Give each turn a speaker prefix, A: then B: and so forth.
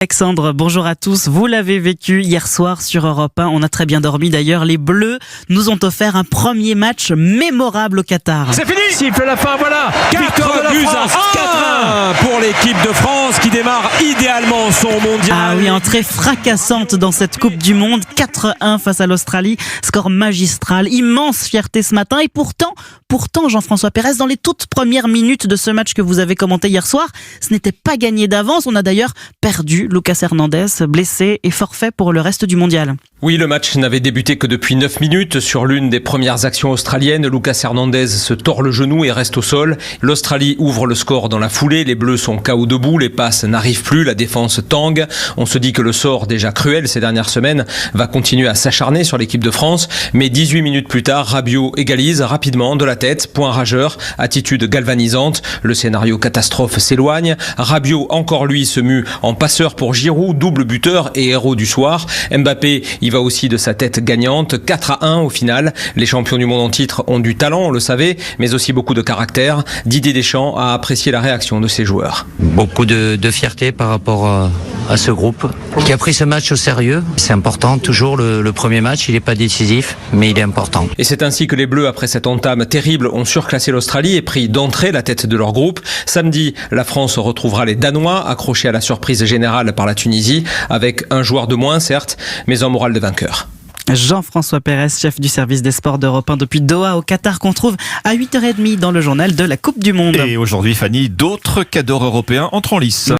A: Alexandre, bonjour à tous. Vous l'avez vécu hier soir sur Europe 1. On a très bien dormi d'ailleurs. Les Bleus nous ont offert un premier match mémorable au Qatar.
B: C'est fini. Siffle la fin, voilà. 4 buts à 4-1 pour l'équipe de France qui démarre idéalement son mondial.
A: Ah oui, entrée fracassante dans cette Coupe du Monde. 4-1 face à l'Australie. Score magistral. Immense fierté ce matin. Et pourtant, Jean-François Perez, dans les toutes premières minutes de ce match que vous avez commenté hier soir, ce n'était pas gagné d'avance. On a d'ailleurs perdu Lucas Hernandez, blessé et forfait pour le reste du mondial.
C: Oui, le match n'avait débuté que depuis 9 minutes. Sur l'une des premières actions australiennes, Lucas Hernandez se tord le genou et reste au sol. L'Australie ouvre le score dans la foulée. Les Bleus sont KO debout, les passes n'arrivent plus, la défense tangue. On se dit que le sort, déjà cruel ces dernières semaines, va continuer à s'acharner sur l'équipe de France. Mais 18 minutes plus tard, Rabiot égalise rapidement de la tête. Point rageur, attitude galvanisante. Le scénario catastrophe s'éloigne. Rabiot, encore lui, se mue en passeur pour Giroud, double buteur et héros du soir. Mbappé, il va aussi de sa tête gagnante. 4-1 au final. Les champions du monde en titre ont du talent, on le savait, mais aussi beaucoup de caractère. Didier Deschamps a apprécié la réaction de ses joueurs.
D: Beaucoup de fierté par rapport à ce groupe qui a pris ce match au sérieux. C'est important, toujours le premier match, il n'est pas décisif, mais il est important.
C: Et c'est ainsi que les Bleus, après cette entame terrible, ont surclassé l'Australie et pris d'entrée la tête de leur groupe. Samedi, la France retrouvera les Danois, accrochés à la surprise générale par la Tunisie, avec un joueur de moins certes, mais en morale de vainqueur.
A: Jean-François Perez, chef du service des sports d'Europe 1 depuis Doha au Qatar, qu'on trouve à 8h30 dans le journal de la Coupe du Monde.
E: Et aujourd'hui, Fanny, d'autres cadors européens entrent en lice.